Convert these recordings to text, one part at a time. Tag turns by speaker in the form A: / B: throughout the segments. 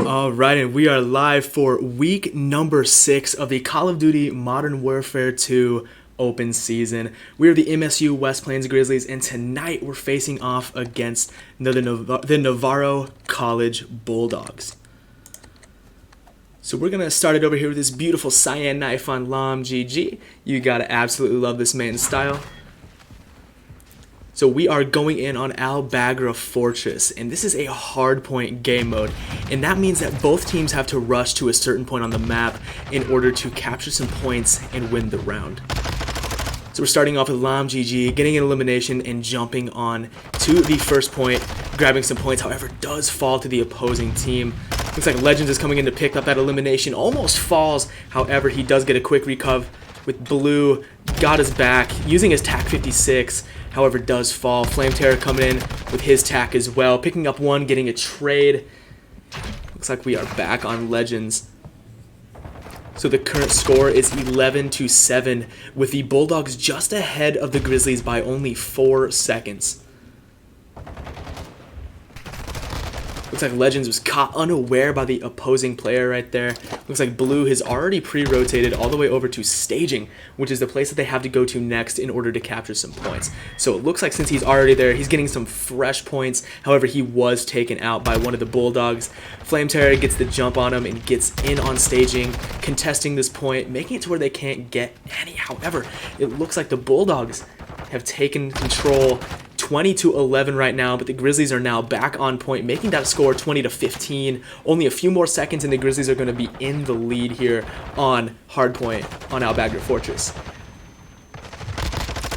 A: Alright, and we are live for week number 6 of the Call of Duty Modern Warfare 2 open season. We are the MSU West Plains Grizzlies, and tonight we're facing off against the Navarro College Bulldogs. So we're going to start it over here with this beautiful cyan knife on Lawm GG. You got to absolutely love this man's style. So we are going in on Al-Bagra Fortress, and this is a hardpoint game mode, and that means that both teams have to rush to a certain point on the map in order to capture some points and win the round. So we're starting off with Lawm GG, getting an elimination and jumping on to the first point, grabbing some points, however does fall to the opposing team. Looks like Legends is coming in to pick up that elimination, almost falls, however he does get a quick recover with Bloo, got his back, using his TAC 56, however does fall. Flame Terror coming in with his TAC as well, picking up one, getting a trade. Looks like we are back on Legends. So the current score is 11-7, with the Bulldogs just ahead of the Grizzlies by only 4 seconds. Looks like Legends was caught unaware by the opposing player right there. Looks like Blue has already pre-rotated all the way over to staging, which is the place that they have to go to next in order to capture some points. So it looks like since he's already there, he's getting some fresh points. However, he was taken out by one of the Bulldogs. Flame Terror gets the jump on him and gets in on staging, contesting this point, making it to where they can't get any. However, it looks like the Bulldogs have taken control 20-11 right now, but the Grizzlies are now back on point, making that score 20-15. Only a few more seconds and the Grizzlies are going to be in the lead here on hardpoint on Al-Bagra Fortress.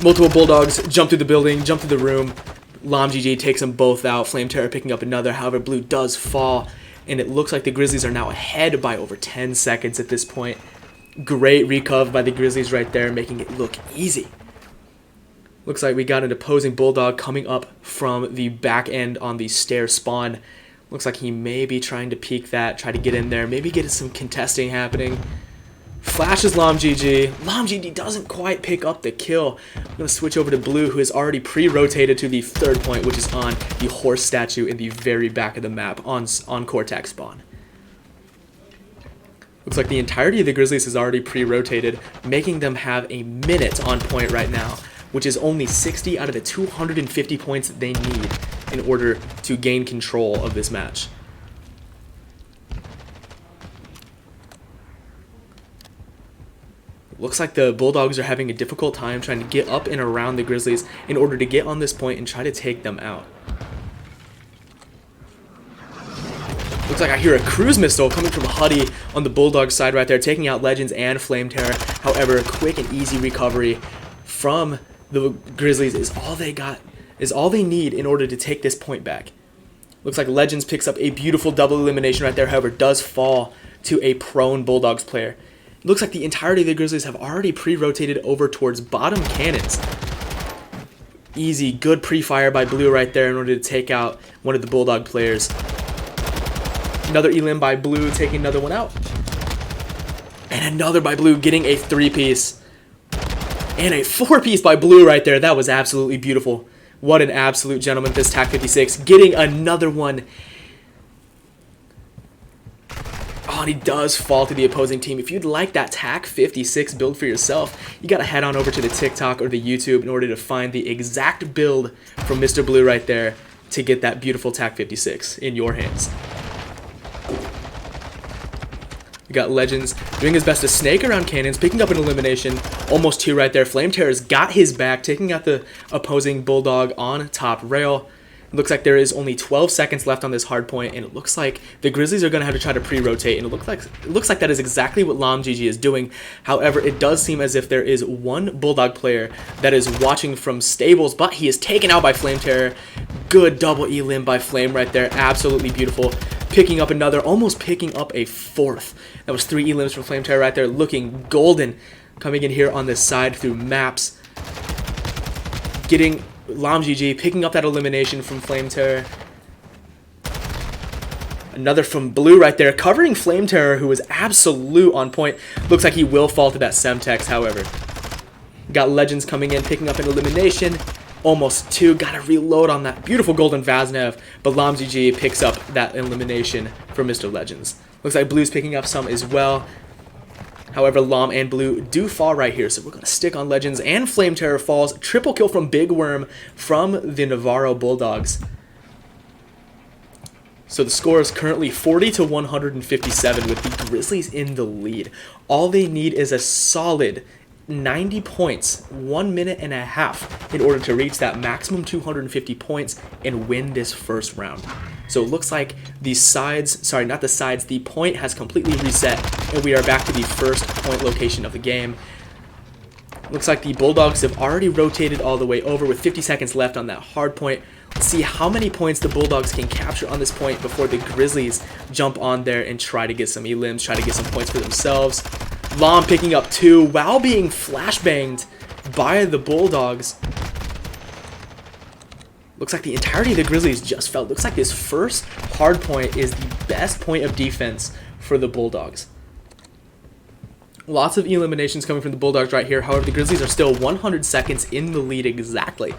A: Multiple Bulldogs jump through the building, jump through the room. Lawm GG takes them both out. Flame Terror picking up another, however Blue does fall, and it looks like the Grizzlies are now ahead by over 10 seconds at this point. Great recover by the Grizzlies right there, making it look easy. Looks like we got an opposing Bulldog coming up from the back end on the stair spawn. Looks like he may be trying to peek that, try to get in there, maybe get some contesting happening. Flashes Lawm GG. Lawm GG doesn't quite pick up the kill. I'm going to switch over to Blue, who has already pre-rotated to the third point, which is on the horse statue in the very back of the map on Cortex spawn. Looks like the entirety of the Grizzlies has already pre-rotated, making them have a minute on point right now, which is only 60 out of the 250 points that they need in order to gain control of this match. Looks like the Bulldogs are having a difficult time trying to get up and around the Grizzlies in order to get on this point and try to take them out. Looks like I hear a cruise missile coming from Huddy on the Bulldog side right there, taking out Legends and Flame Terror. However, a quick and easy recovery from the Grizzlies is all they need in order to take this point back. Looks like Legends picks up a beautiful double elimination right there, however does fall to a prone Bulldogs player. It looks like the entirety of the Grizzlies have already pre-rotated over towards bottom cannons. Easy, good pre-fire by Blue right there in order to take out one of the Bulldog players. Another elim by Blue, taking another one out. And another by Blue, getting a 3-piece. And a 4-piece by Blue right there. That was absolutely beautiful. What an absolute gentleman, this TAC 56. Getting another one. Oh, and he does fall to the opposing team. If you'd like that TAC 56 build for yourself, you got to head on over to the TikTok or the YouTube in order to find the exact build from Mr. Blue right there to get that beautiful TAC 56 in your hands. We got Legends doing his best to snake around cannons, picking up an elimination. Almost 2 right there. Flame Terror's got his back, taking out the opposing Bulldog on top rail. It looks like there is only 12 seconds left on this hard point, and it looks like the Grizzlies are going to have to try to pre-rotate, and it looks like that is exactly what Lawm GG is doing. However, it does seem as if there is one Bulldog player that is watching from stables, but he is taken out by Flame Terror. Good double elim by Flame right there. Absolutely beautiful. Picking up another, almost picking up a 4th. That was 3 elims from Flame Terror right there, looking golden. Coming in here on this side through maps. Getting Lawm GG, picking up that elimination from Flame Terror. Another from Blue right there, covering Flame Terror, who was absolute on point. Looks like he will fall to that Semtex, however. Got Legends coming in, picking up an elimination. Almost 2. Gotta reload on that beautiful golden Vaznev. But Lawm GG picks up that elimination for Mr. Legends. Looks like Blue's picking up some as well. However, Lawm and Blue do fall right here, so we're going to stick on Legends, and Flame Terror falls. Triple kill from Big Worm from the Navarro Bulldogs. So the score is currently 40-157 with the Grizzlies in the lead. All they need is a solid 90 points, 1 minute and a half, in order to reach that maximum 250 points and win this first round. So it looks like the sides, sorry, not the sides, the point has completely reset, and we are back to the first point location of the game. Looks like the Bulldogs have already rotated all the way over with 50 seconds left on that hard point. Let's see how many points the Bulldogs can capture on this point before the Grizzlies jump on there and try to get some elims, try to get some points for themselves. Lawm picking up 2 while being flashbanged by the Bulldogs. Looks like the entirety of the Grizzlies just fell. Looks like this first hard point is the best point of defense for the Bulldogs. Lots of eliminations coming from the Bulldogs right here. However, the Grizzlies are still 100 seconds in the lead exactly.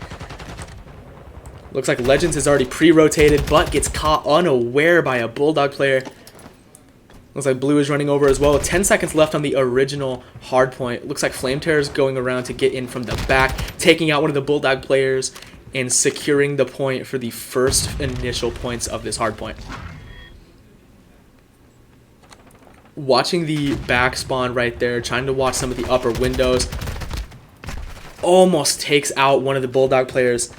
A: Looks like Legends has already pre-rotated, but gets caught unaware by a Bulldog player. Looks like Blue is running over as well. 10 seconds left on the original hard point. Looks like Flame Terror is going around to get in from the back, taking out one of the Bulldog players and securing the point for the first initial points of this hard point. Watching the back spawn right there, trying to watch some of the upper windows. Almost takes out one of the Bulldog players.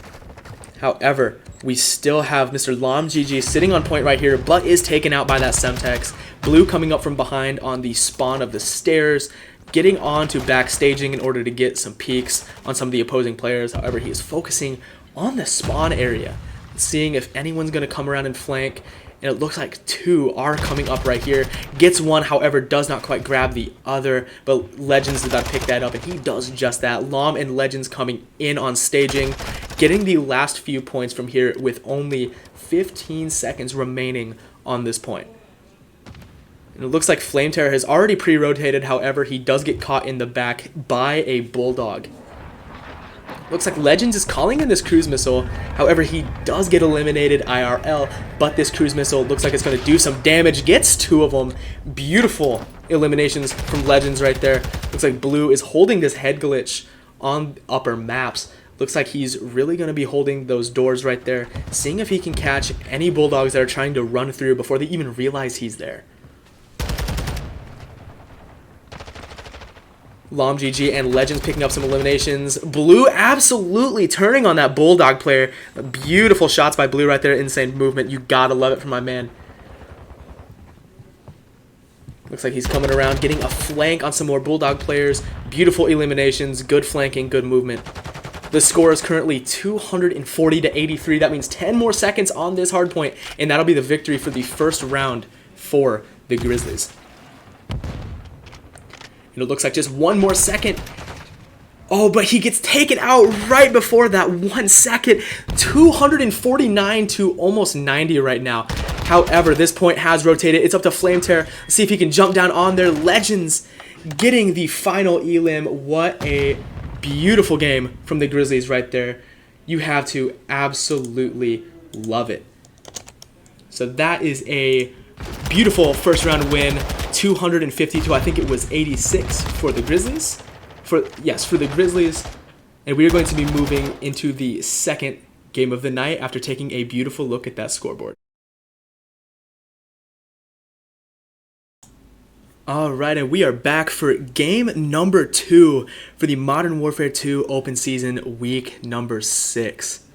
A: However, we still have Mr. Lawm GG sitting on point right here, but is taken out by that Semtex. Blue coming up from behind on the spawn of the stairs, getting on to backstaging in order to get some peeks on some of the opposing players. However, he is focusing on the spawn area, seeing if anyone's going to come around and flank. And it looks like 2 are coming up right here. Gets one, however, does not quite grab the other. But Legends is about to pick that up, and he does just that. Lawm and Legends coming in on staging, getting the last few points from here with only 15 seconds remaining on this point. And it looks like Flame Terror has already pre-rotated. However, he does get caught in the back by a Bulldog. Looks like Legends is calling in this cruise missile. However, he does get eliminated IRL, but this cruise missile looks like it's going to do some damage. Gets 2 of them. Beautiful eliminations from Legends right there. Looks like Blue is holding this head glitch on upper maps. Looks like he's really going to be holding those doors right there, seeing if he can catch any Bulldogs that are trying to run through before they even realize he's there. Lawm GG and Legends picking up some eliminations. Blue absolutely turning on that Bulldog player. Beautiful shots by Blue right there. Insane movement. You gotta love it from my man. Looks like he's coming around, getting a flank on some more Bulldog players. Beautiful eliminations. Good flanking. Good movement. The score is currently 240-83. That means 10 more seconds on this hard point, and that'll be the victory for the first round for the Grizzlies. And it looks like just 1 more second. Oh, but he gets taken out right before that 1 second. 249 to almost 90 right now. However, this point has rotated. It's up to Flame Terror. Let's see if he can jump down on there. Legends getting the final elim. What a beautiful game from the Grizzlies right there. You have to absolutely love it. So that is a beautiful first round win. 250 to I think it was 86 for the Grizzlies. For the Grizzlies. And we are going to be moving into the second game of the night after taking a beautiful look at that scoreboard. Alright, and we are back for game number 2 for the Modern Warfare 2 Open Season week number 6.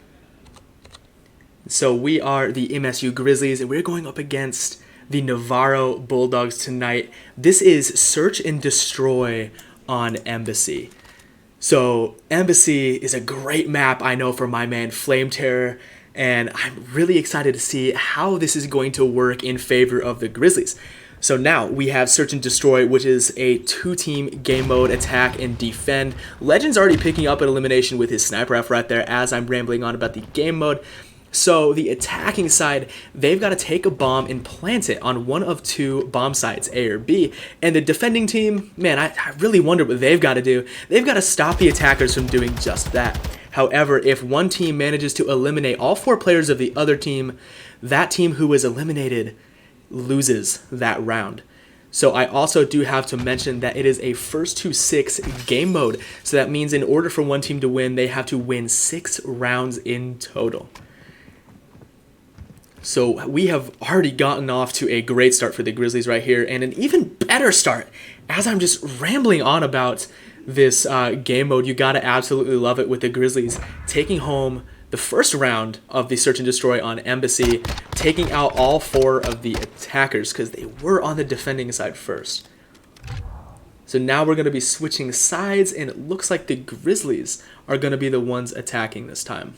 A: So we are the MSU Grizzlies, and we're going up against the Navarro Bulldogs tonight. This is Search and Destroy on Embassy. So Embassy is a great map, I know, for my man Flame Terror, and I'm really excited to see how this is going to work in favor of the Grizzlies. So now we have Search and Destroy, which is a 2-team game mode, attack and defend. Legend's already picking up an elimination with his sniper rifle right there as I'm rambling on about the game mode. So the attacking side, they've got to take a bomb and plant it on one of 2 bomb sites, A or B. And the defending team, man, I really wonder what they've got to do. They've got to stop the attackers from doing just that. However, if one team manages to eliminate all 4 players of the other team, that team who was eliminated loses that round. So I also do have to mention that it is a first to 6 game mode. So that means in order for one team to win, they have to win 6 rounds in total. So we have already gotten off to a great start for the Grizzlies right here, and an even better start. As I'm just rambling on about this game mode, you gotta absolutely love it with the Grizzlies taking home the first round of the Search and Destroy on Embassy, taking out all 4 of the attackers because they were on the defending side first. So now we're going to be switching sides, and it looks like the Grizzlies are going to be the ones attacking this time.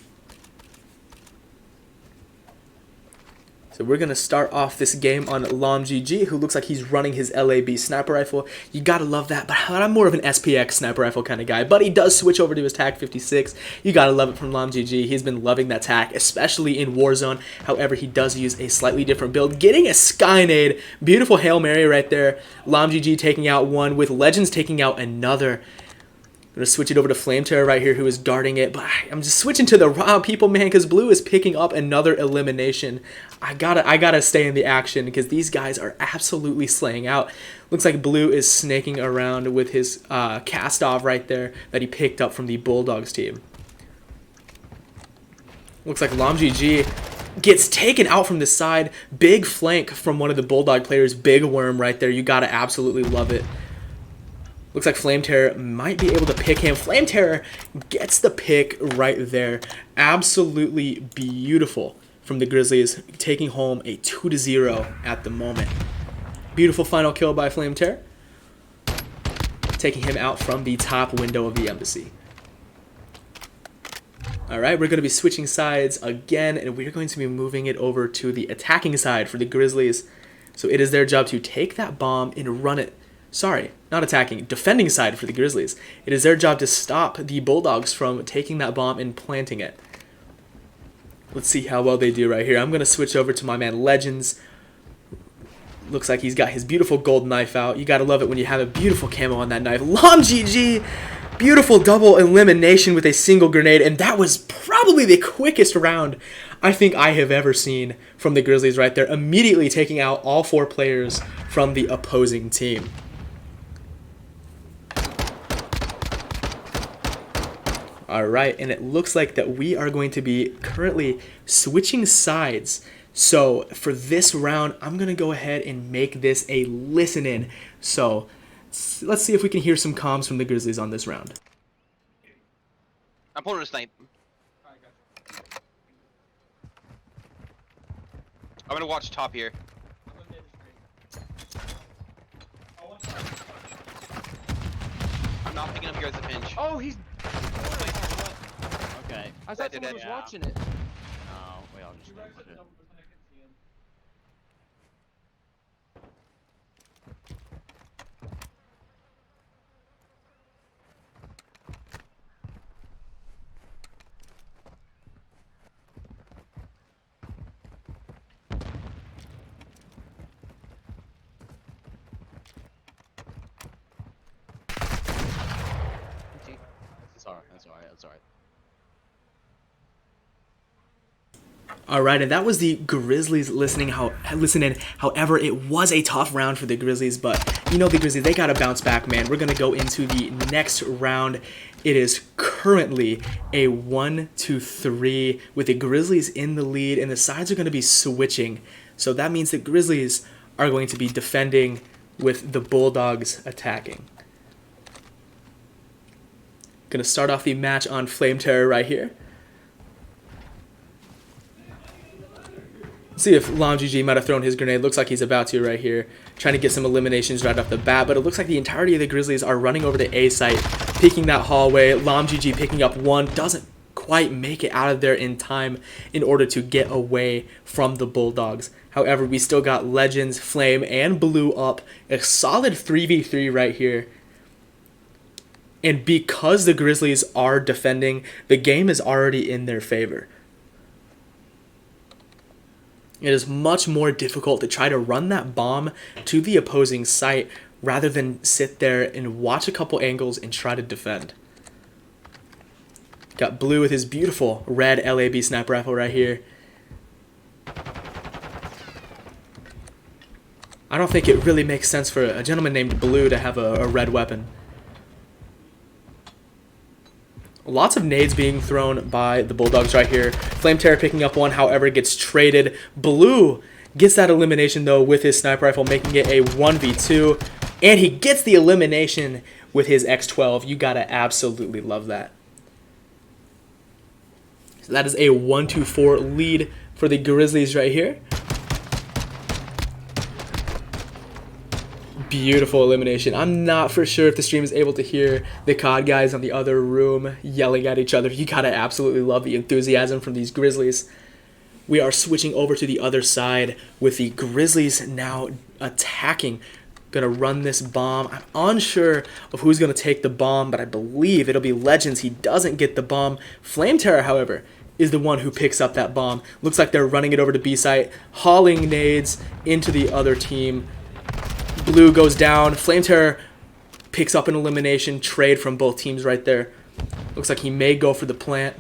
A: So we're going to start off this game on Lawm GG, who looks like he's running his LAB sniper rifle. You got to love that, but I'm more of an SPX sniper rifle kind of guy. But he does switch over to his TAC 56. You got to love it from Lawm GG. He's been loving that TAC, especially in Warzone. However, he does use a slightly different build, getting a Skynade. Beautiful Hail Mary right there. Lawm GG taking out one, with Legends taking out another. I'm going to switch it over to Flame Terror right here, who is guarding it. But I'm just switching to the raw people, man, because Blue is picking up another elimination. I gotta stay in the action because these guys are absolutely slaying out. Looks like Blue is snaking around with his cast-off right there that he picked up from the Bulldogs team. Looks like Lawm GG gets taken out from the side. Big flank from one of the Bulldog players. Big worm right there. You gotta absolutely love it. Looks like Flame Terror might be able to pick him. Flame Terror gets the pick right there. Absolutely beautiful from the Grizzlies, taking home a 2-0 at the moment. Beautiful final kill by Flame Terror, taking him out from the top window of the Embassy. Alright, we're going to be switching sides again, and we're going to be moving it over to the attacking side for the Grizzlies. So it is their job to take that bomb and run it. Sorry, not attacking, defending side for the Grizzlies. It is their job to stop the Bulldogs from taking that bomb and planting it. Let's see how well they do right here. I'm going to switch over to my man Legends. Looks like he's got his beautiful gold knife out. You got to love it when you have a beautiful camo on that knife. Lawm GG! Beautiful double elimination with a single grenade, and that was probably the quickest round I think I have ever seen from the Grizzlies right there, immediately taking out all 4 players from the opposing team. Alright, and it looks like that we are going to be currently switching sides. So for this round, I'm going to go ahead and make this a listen-in. So let's see if we can hear some comms from the Grizzlies on this round.
B: I'm pulling a snipe. I'm going to watch top here. I'm not picking up you guys a pinch.
C: Oh, he's...
D: Okay.
C: I thought someone was watching it.
D: No, we all just it. That's alright.
A: Alright, and that was the Grizzlies listening. However, it was a tough round for the Grizzlies, but you know the Grizzlies, they gotta bounce back, man. We're gonna go into the next round. It is currently a 1-3 with the Grizzlies in the lead, and the sides are gonna be switching. So that means the Grizzlies are going to be defending with the Bulldogs attacking. Gonna start off the match on Flame Terror right here. See if Lawm GG might have thrown his grenade. Looks like he's about to right here. Trying to get some eliminations right off the bat, but it looks like the entirety of the Grizzlies are running over to A site, peeking that hallway. Lawm GG picking up one, doesn't quite make it out of there in time in order to get away from the Bulldogs. However, we still got Legends, Flame, and Blue up. A solid 3v3 right here. And because the Grizzlies are defending, the game is already in their favor. It is much more difficult to try to run that bomb to the opposing site rather than sit there and watch a couple angles and try to defend. Got Blue with his beautiful red LAB sniper rifle right here. I don't think it really makes sense for a gentleman named Blue to have a red weapon. Lots of nades being thrown by the Bulldogs right here. Flame Terror picking up one, however, gets traded. Blue gets that elimination, though, with his sniper rifle, making it a 1v2. And he gets the elimination with his X12. You gotta absolutely love that. So that is a 1-4 lead for the Grizzlies right here. Beautiful elimination. I'm not for sure if the stream is able to hear the COD guys on the other room yelling at each other. You gotta absolutely love the enthusiasm from these Grizzlies. We are switching over to the other side with the Grizzlies now attacking. Gonna run this bomb. I'm unsure of who's gonna take the bomb, but I believe it'll be Legends. He doesn't get the bomb. Flame Terror, however, is the one who picks up that bomb. Looks like they're running it over to B site, hauling nades into the other team. Blue goes down. Flame Terror picks up an elimination trade from both teams right there. Looks like he may go for the plant.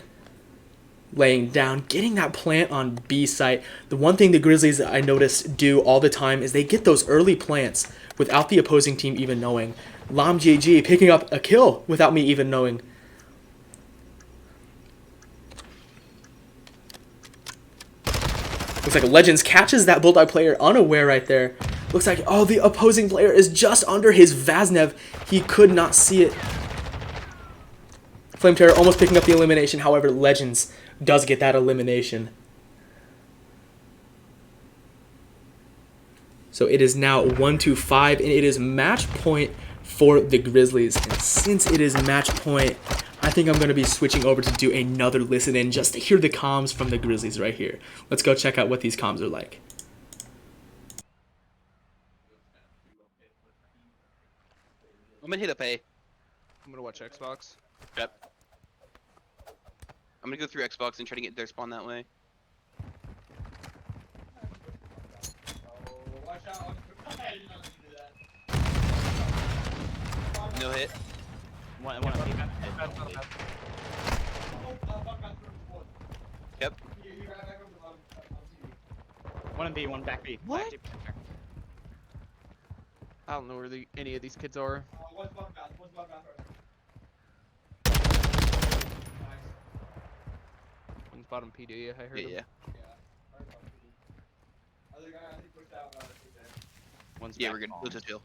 A: Laying down, getting that plant on B site. The one thing the Grizzlies, I noticed, do all the time is they get those early plants without the opposing team even knowing. Lawm GG picking up a kill without me even knowing. Looks like Legends catches that Bulldog player unaware right there. Looks like, oh, the opposing player is just under his Vaznev. He could not see it. Flame Terror almost picking up the elimination. However, Legends does get that elimination. So it is now 1-5, and it is match point for the Grizzlies. And since it is match point, I think I'm going to be switching over to do another listen in just to hear the comms from the Grizzlies right here. Let's go check out what these comms are like.
B: I'm gonna hit up A.
C: I'm gonna watch Xbox.
B: Yep. I'm gonna go through Xbox and try to get their spawn that way. No hit.
D: One on B.
B: Yep.
D: One on B, one back B.
C: What?
D: Back B, back B.
C: I don't know where any of these kids are. One's bottom PD, I heard him.
B: Yeah.
D: One's
B: Yeah,
D: back
B: we're good.
D: bomb.
B: We'll just chill.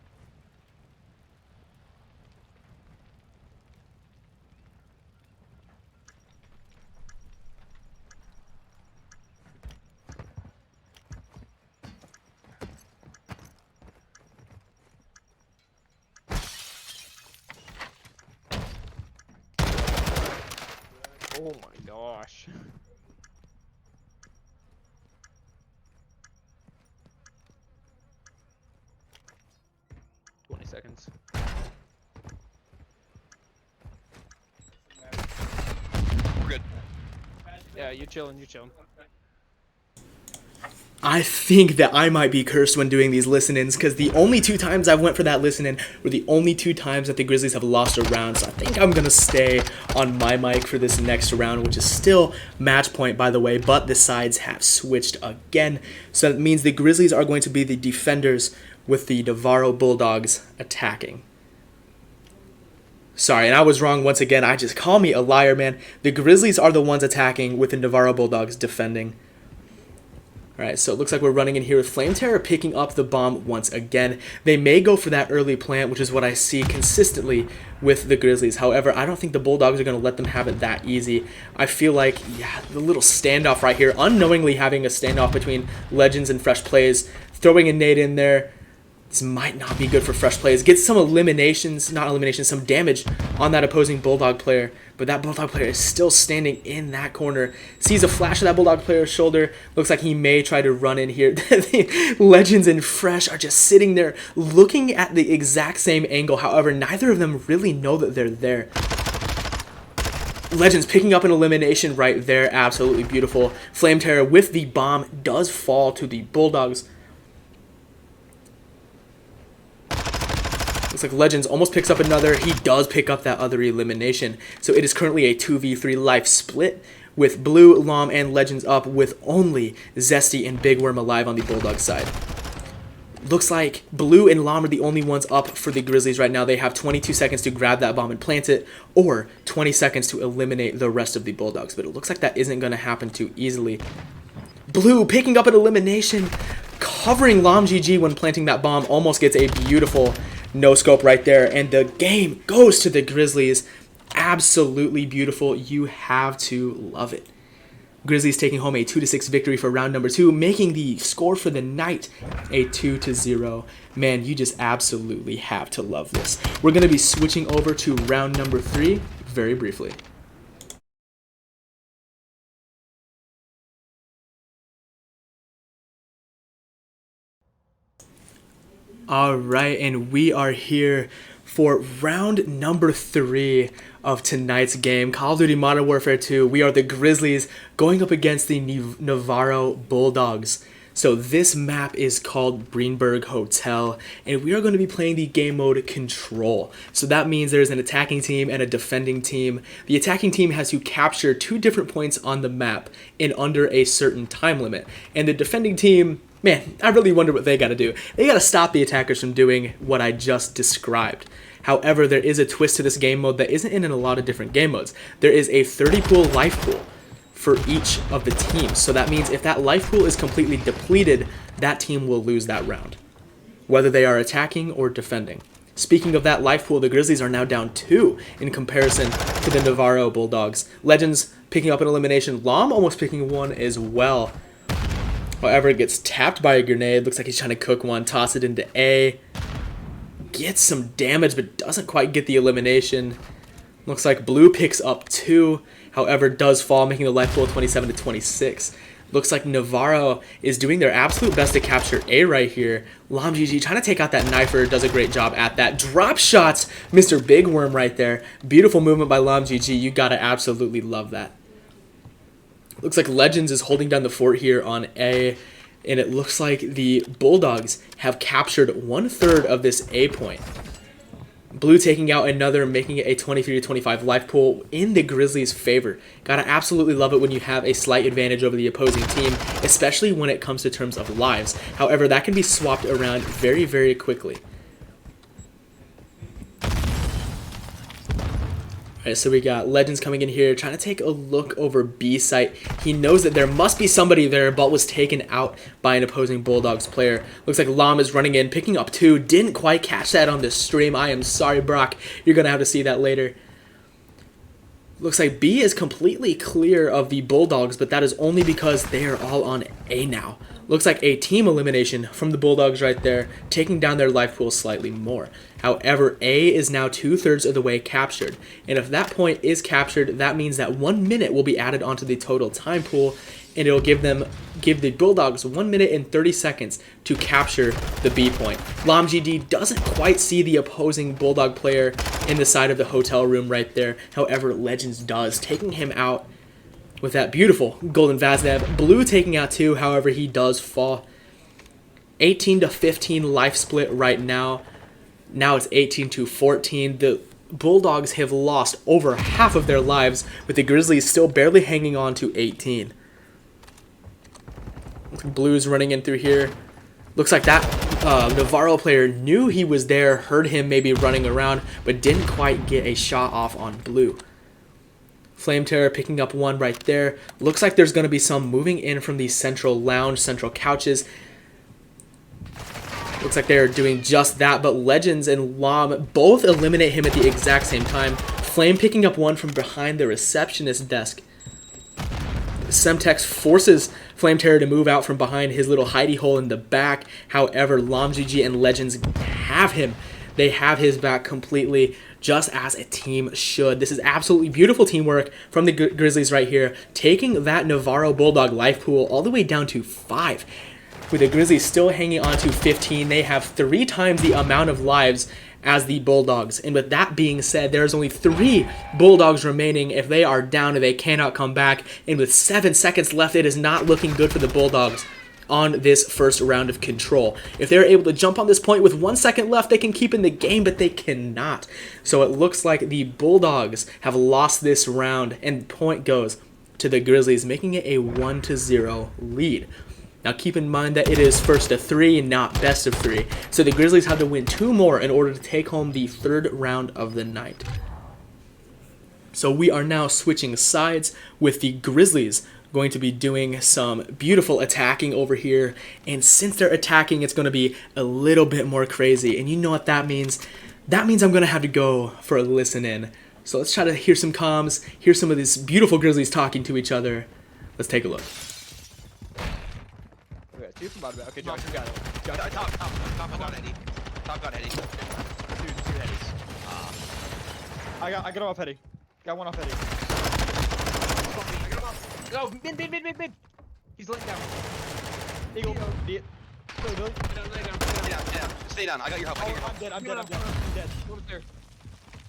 C: Oh my gosh. Seconds.
B: We're good.
C: Yeah, you chillin', you chillin'.
A: I think that I might be cursed when doing these listen-ins because the only 2 times I went for that listen-in were the only 2 times that the Grizzlies have lost a round. So I think I'm going to stay on my mic for this next round, which is still match point, by the way, but the sides have switched again. So that means the Grizzlies are going to be the defenders with the Navarro Bulldogs attacking. Sorry, and I was wrong once again. I just call me a liar, man. The Grizzlies are the ones attacking with the Navarro Bulldogs defending. Alright, so it looks like we're running in here with Flame Terror picking up the bomb once again. They may go for that early plant, which is what I see consistently with the Grizzlies. However, I don't think the Bulldogs are going to let them have it that easy. I feel like, yeah, the little standoff right here, unknowingly having a standoff between Legends and Fresh Plays, throwing a nade in there. This might not be good for Fresh Plays. Gets some some damage on that opposing Bulldog player. But that Bulldog player is still standing in that corner. Sees a flash of that Bulldog player's shoulder. Looks like he may try to run in here. The Legends and Fresh are just sitting there looking at the exact same angle. However, neither of them really know that they're there. Legends picking up an elimination right there. Absolutely beautiful. Flame Terror with the bomb does fall to the Bulldogs. Looks Looks like Legends almost picks up another. He does pick up that other elimination. So it is currently a 2v3 life split with Blue, Lawm, and Legends up with only Zesty and Big Worm alive on the Bulldog side. Looks like Blue and Lawm are the only ones up for the Grizzlies right now. They have 22 seconds to grab that bomb and plant it, or 20 seconds to eliminate the rest of the Bulldogs. But it looks like that isn't going to happen too easily. Blue picking up an elimination, covering Lawm GG when planting that bomb, almost gets a beautiful no-scope right there. And the game goes to the Grizzlies. Absolutely beautiful. You have to love it. Grizzlies taking home a 2-6 victory for round number 2, making the score for the night a 2-0. Man, you just absolutely have to love this. We're going to be switching over to round number 3 very briefly. All right, and we are here for round number 3 of tonight's game, Call of Duty Modern Warfare 2. We are the Grizzlies going up against the Navarro Bulldogs. So this map is called Greenberg Hotel, and we are going to be playing the game mode Control. So that means there's an attacking team and a defending team. The attacking team has to capture 2 different points on the map in under a certain time limit. And the defending team, man, I really wonder what they got to do. They got to stop the attackers from doing what I just described. However, there is a twist to this game mode that isn't in a lot of different game modes. There is a 30 pool life pool for each of the teams. So that means if that life pool is completely depleted, that team will lose that round, whether they are attacking or defending. Speaking of that life pool, the Grizzlies are now down 2 in comparison to the Navarro Bulldogs. Legends picking up an elimination. Lawm almost picking one as well. However, it gets tapped by a grenade. Looks like he's trying to cook one. Toss it into A. Gets some damage, but doesn't quite get the elimination. Looks like Blue picks up 2. However, does fall, making the life pool 27-26. Looks like Navarro is doing their absolute best to capture A right here. Lawm GG trying to take out that knifer. Does a great job at that. Drop shots, Mr. Big Worm right there. Beautiful movement by Lawm GG. You gotta absolutely love that. Looks like Legends is holding down the fort here on A. And it looks like the Bulldogs have captured 1/3 of this A point. Blue taking out another, making it a 23-25 life pool in the Grizzlies' favor. Gotta absolutely love it when you have a slight advantage over the opposing team, especially when it comes to terms of lives. However, that can be swapped around very, very quickly. Alright, so we got Legends coming in here, trying to take a look over B site. He knows that there must be somebody there, but was taken out by an opposing Bulldogs player. Looks like Lawm is running in, picking up 2. Didn't quite catch that on the stream. I am sorry, Brock. You're going to have to see that later. Looks like B is completely clear of the Bulldogs, but that is only because they are all on A now. Looks like a team elimination from the Bulldogs right there, taking down their life pool slightly more. However, A is now 2/3 of the way captured. And if that point is captured, that means that 1 minute will be added onto the total time pool, and it'll give the Bulldogs 1 minute and 30 seconds to capture the B point. Lawm GD doesn't quite see the opposing Bulldog player in the side of the hotel room right there. However, Legends does, taking him out with that beautiful golden Vaznev. Blue taking out 2, however, he does fall. 18-15 life split right now. Now it's 18-14. The Bulldogs have lost over half of their lives, with the Grizzlies still barely hanging on to 18. Blue's running in through here. Looks like that Navarro player knew he was there, heard him maybe running around, but didn't quite get a shot off on Blue. Flame Terror picking up 1 right there. Looks like there's going to be some moving in from the central lounge, central couches. Looks like they're doing just that, but Legends and Lawm both eliminate him at the exact same time. Flame picking up 1 from behind the receptionist desk. Semtex forces Flame Terror to move out from behind his little hidey hole in the back. However, Lawm GG and Legends have him. They have his back completely, just as a team should. This is absolutely beautiful teamwork from the Grizzlies right here, taking that Navarro Bulldog life pool all the way down to 5. With the Grizzlies still hanging on to 15, they have 3 times the amount of lives as the Bulldogs. And with that being said, there's only 3 Bulldogs remaining. If they are down, they cannot come back. And with 7 seconds left, it is not looking good for the Bulldogs. on this first round of control. If they're able to jump on this point with 1 second left, they can keep in the game, but they cannot. So it looks like the Bulldogs have lost this round, and point goes to the Grizzlies, making it a 1-0 lead. Now keep in mind that it is first to 3, not best of 3. So the Grizzlies have to win 2 more in order to take home the 3rd round of the night. So we are now switching sides with the Grizzlies going to be doing some beautiful attacking over here. And since they're attacking, it's going to be a little bit more crazy. And you know what that means? That means I'm going to have to go for a listen in. So let's try to hear some comms, hear some of these beautiful Grizzlies talking to each other. Let's take a look.
E: Okay, 2 from bottom. Okay, Josh, you got it. Josh,
B: Top, I got Eddie. Top got Eddie.
E: 2 headies. I got him off heady. Got 1 off heady.
C: Go, mid. He's laying down.
E: Eagle. Billy.
C: Lay down.
B: Stay down. I got your help. I got your help.
E: I'm dead. I'm dead.
C: Over there.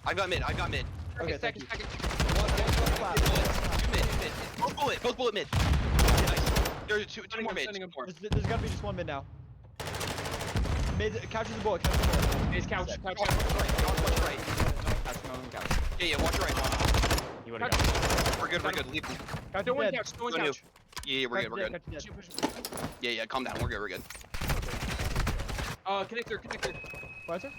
B: I got mid.
E: Okay, thank you.
C: Second.
B: Mid. Both bullet mid. Nice. There's two more mid.
E: There's gotta be just 1 mid now. Mid, capture the bullet.
C: He's couch.
B: Watch right. Yeah, watch right.
D: You would've got it.
B: We're good. Leave.
E: Capture
C: Don't one
E: dead.
C: couch. Don't one
B: Go new.
C: couch.
B: Yeah, we're good.
E: Capture dead.
B: Yeah, calm down. We're good.
C: Connector.
E: What, sir?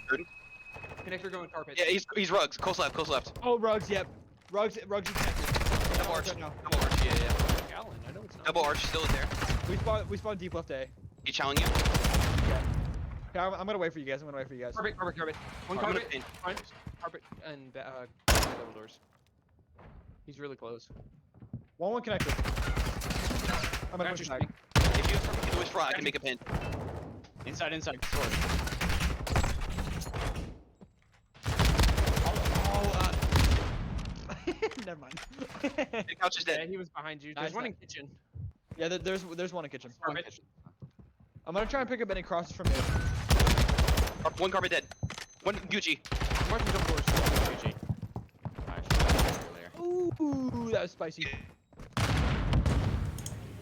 C: Connector going carpet.
B: Yeah, he's rugs. Close left.
E: Oh, rugs, yep. Rugs is connected.
B: Double arch.
E: Now.
B: Double arch. Yeah.
C: Gallon. I know it's not.
B: Double arch still in there.
E: We spawned deep left A.
B: He challenging you.
E: Okay, I'm gonna wait for you guys. Carpet.
C: One
B: I'm
C: carpet.
B: gonna pin.
C: Front. Carpet and double doors. He's really close.
E: 1 connected. I'm gonna
C: Couch
E: push
C: is
E: back.
C: shooting.
B: If you have to his front, I can make a pin.
D: Inside. Sword.
E: Never mind.
B: The couch is
C: Yeah,
B: dead.
C: he was behind you.
E: Nice,
C: There's one in
E: nice.
C: kitchen.
E: Yeah, there's 1 in kitchen.
C: Carpet.
E: I'm gonna try and pick up any crosses from here.
B: One carpet dead. One Gucci.
C: Marking double doors.
D: GG. Earlier.
E: Ooh, that was spicy.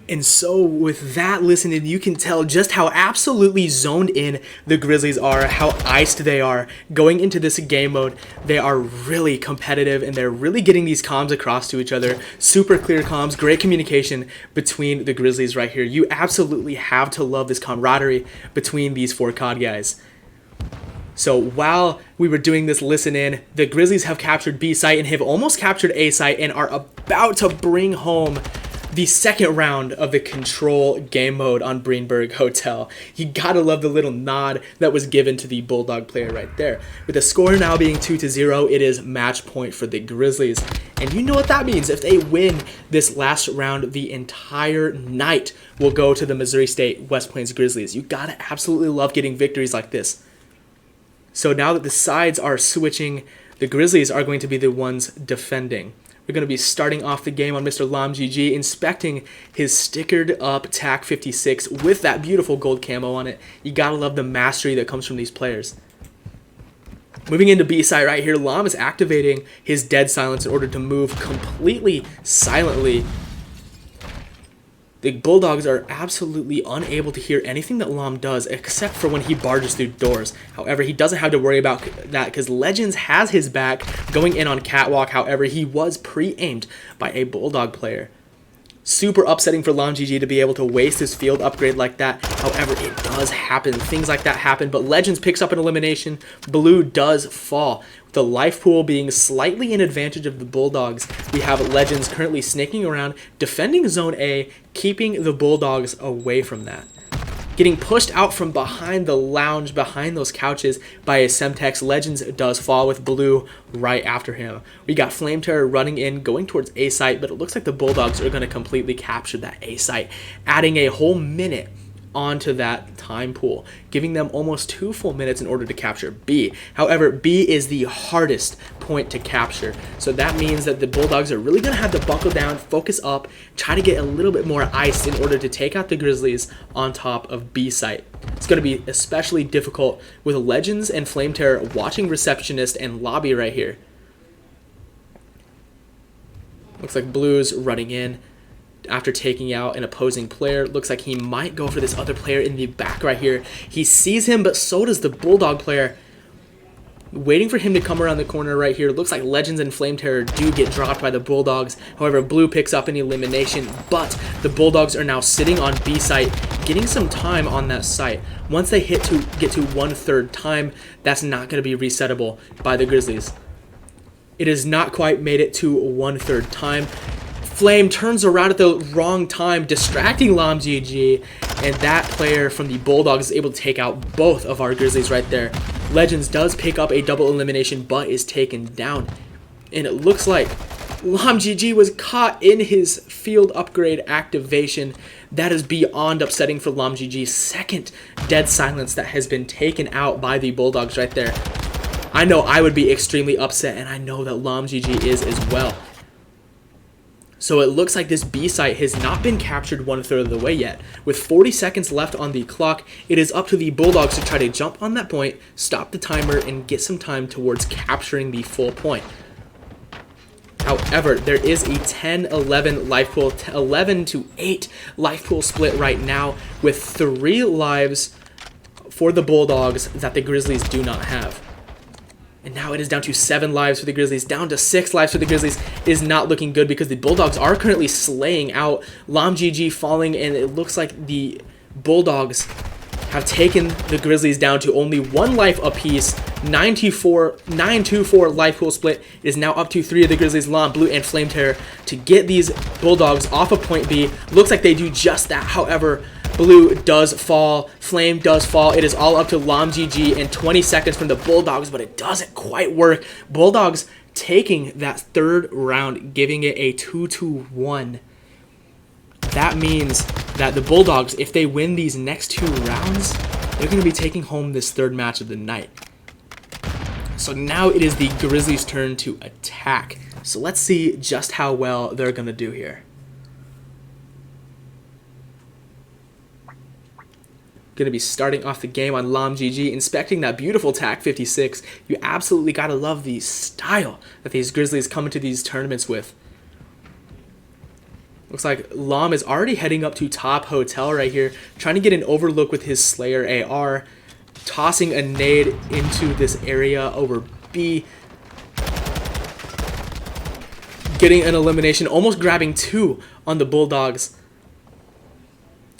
A: And so with that listening, you can tell just how absolutely zoned in the Grizzlies are, how iced they are. Going into this game mode, they are really competitive and they're really getting these comms across to each other. Super clear comms, great communication between the Grizzlies right here. You absolutely have to love this camaraderie between these 4 COD guys. So while we were doing this listen in, the Grizzlies have captured B site and have almost captured A site and are about to bring home the 2nd round of the control game mode on Greenberg Hotel. You gotta love the little nod that was given to the Bulldog player right there. With the score now being 2-0, it is match point for the Grizzlies. And you know what that means. If they win this last round, the entire night will go to the Missouri State West Plains Grizzlies. You gotta absolutely love getting victories like this. So now that the sides are switching, the Grizzlies are going to be the ones defending. We're going to be starting off the game on Mr. Lawm GG, inspecting his stickered up TAC 56 with that beautiful gold camo on it. You gotta love the mastery that comes from these players. Moving into B side right here, Lawm is activating his dead silence in order to move completely silently. The Bulldogs are absolutely unable to hear anything that Lawm does except for when he barges through doors. However, he doesn't have to worry about that because Legends has his back going in on Catwalk. However, he was pre-aimed by a Bulldog player. Super upsetting for Lawm GG to be able to waste his field upgrade like that. However, it does happen. Things like that happen, but Legends picks up an elimination. Blue does fall. With the life pool being slightly in advantage of the Bulldogs, we have Legends currently snaking around, defending Zone A, keeping the Bulldogs away from that. Getting pushed out from behind the lounge, behind those couches by a Semtex. Legends does fall with Blue right after him. We got Flame Terror running in, going towards A site, but it looks like the Bulldogs are going to completely capture that A site, adding a whole minute onto that time pool, giving them almost 2 full minutes in order to capture B. However, B is the hardest point to capture, so that means that the Bulldogs are really going to have to buckle down, focus up, try to get a little bit more ice in order to take out the Grizzlies on top of B site. It's going to be especially difficult with Legends and Flame Terror watching Receptionist and Lobby right here. Looks like Blue's running in. after taking out an opposing player. Looks like he might go for this other player in the back right here. He sees him, but so does the Bulldog player. Waiting for him to come around the corner right here. Looks like Legends and Flame Terror do get dropped by the Bulldogs. However, Blue picks up an elimination, but the Bulldogs are now sitting on B site, getting some time on that site. Once they get to 1/3 time, that's not going to be resettable by the Grizzlies. It has not quite made it to 1/3 time. Flame turns around at the wrong time, distracting Lawm GG, and that player from the Bulldogs is able to take out both of our Grizzlies right there. Legends does pick up a double elimination, but is taken down. And it looks like Lawm GG was caught in his field upgrade activation. That is beyond upsetting for Lawm GG. Second dead silence that has been taken out by the Bulldogs right there. I know I would be extremely upset, and I know that Lawm GG is as well. So it looks like this B site has not been captured 1/3 of the way yet. With 40 seconds left on the clock, it is up to the Bulldogs to try to jump on that point, stop the timer, and get some time towards capturing the full point. However, there is a 10-11 life pool, 11-8 life pool split right now, with 3 lives for the Bulldogs that the Grizzlies do not have. And now it is down to 7 lives for the Grizzlies, down to 6 lives for the Grizzlies. It is not looking good because the Bulldogs are currently slaying out. Lawm GG falling, and it looks like the Bulldogs have taken the Grizzlies down to only 1 life apiece. 9-2-4 life pool split. It is now up to 3 of the Grizzlies, Lawm, Blue, and Flame Terror, to get these Bulldogs off of point B. Looks like they do just that. However, Blue does fall, Flame does fall. It is all up to Lawm GG in 20 seconds from the Bulldogs, but it doesn't quite work. Bulldogs taking that 3rd round, giving it a 2-1. That means that the Bulldogs, if they win these next 2 rounds, they're going to be taking home this 3rd match of the night. So now it is the Grizzlies' turn to attack. So let's see just how well they're going to do here. Going to be starting off the game on Lawm GG, inspecting that beautiful TAC 56. You absolutely got to love the style that these Grizzlies come into these tournaments with. Looks like Lawm is already heading up to top hotel right here, trying to get an overlook with his Slayer AR, tossing a nade into this area over B, getting an elimination, almost grabbing 2 on the Bulldogs.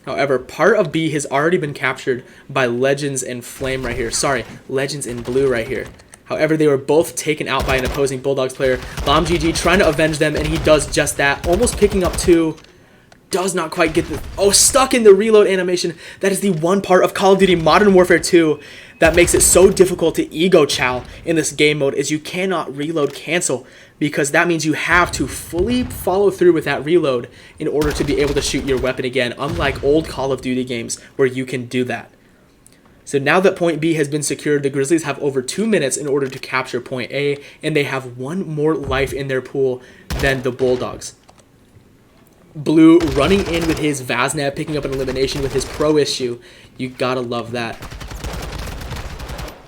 A: However, part of B has already been captured by Legends and Flame right here. Sorry, Legends and Blue right here. However, they were both taken out by an opposing Bulldogs player. Lawm GG trying to avenge them, and he does just that. Almost picking up 2. Does not quite get the... Oh, stuck in the reload animation. That is the one part of Call of Duty Modern Warfare 2 that makes it so difficult to ego chow in this game mode, is you cannot reload cancel, because that means you have to fully follow through with that reload in order to be able to shoot your weapon again, unlike old Call of Duty games where you can do that. So now that point B has been secured, the Grizzlies have over 2 minutes in order to capture point A, and they have 1 more life in their pool than the Bulldogs. Blue running in with his Vaznev, picking up an elimination with his pro issue. You gotta love that.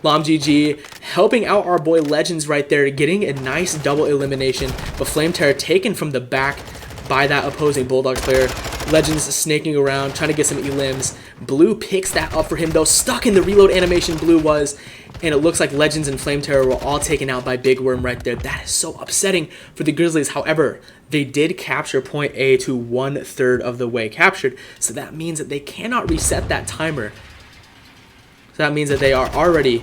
A: Lawm GG helping out our boy Legends right there, getting a nice double elimination, but Flame Terror taken from the back by that opposing Bulldogs player. Legends snaking around, trying to get some elims. Blue picks that up for him though, stuck in the reload animation Blue was, and it looks like Legends and Flame Terror were all taken out by Big Worm right there. That is so upsetting for the Grizzlies. However, they did capture point A to 1/3 of the way captured, so that means that they cannot reset that timer. So that means that they are already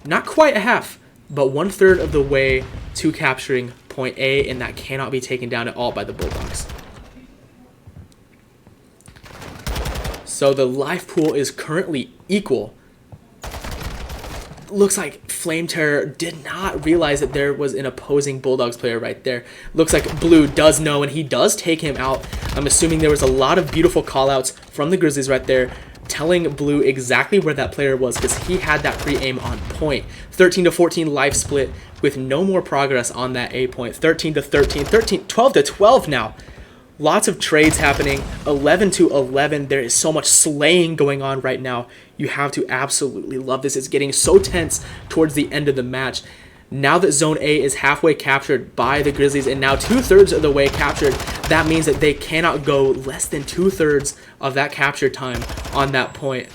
A: not quite a half, but 1/3 of the way to capturing point A, and that cannot be taken down at all by the Bulldogs. So the life pool is currently equal. Looks like Flame Terror did not realize that there was an opposing Bulldogs player right there. Looks like Blue does know, and he does take him out. I'm assuming there was a lot of beautiful callouts from the Grizzlies right there, telling Blue exactly where that player was, because he had that pre-aim on point. 13-14 life split with no more progress on that A point. 13-13, 12-12 now. Lots of trades happening. 11-11. There is so much slaying going on right now. You have to absolutely love this. It's getting so tense towards the end of the match. Now that Zone A is halfway captured by the Grizzlies and now 2/3 of the way captured, that means that they cannot go less than 2/3 of that capture time on that point.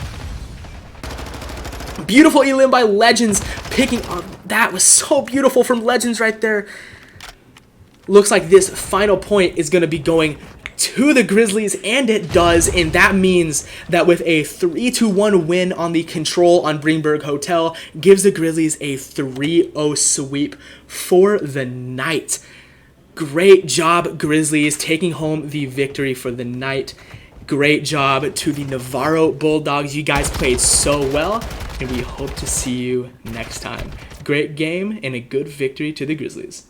A: Beautiful elim by Legends, picking up. That was so beautiful from Legends right there. Looks like this final point is going to be going to the Grizzlies, and it does, and that means that with a 3-1 win on the Control on Greenberg Hotel, gives the Grizzlies a 3-0 sweep for the night. Great job, Grizzlies, taking home the victory for the night. Great job to the Navarro Bulldogs. You guys played so well, and we hope to see you next time. Great game and a good victory to the Grizzlies.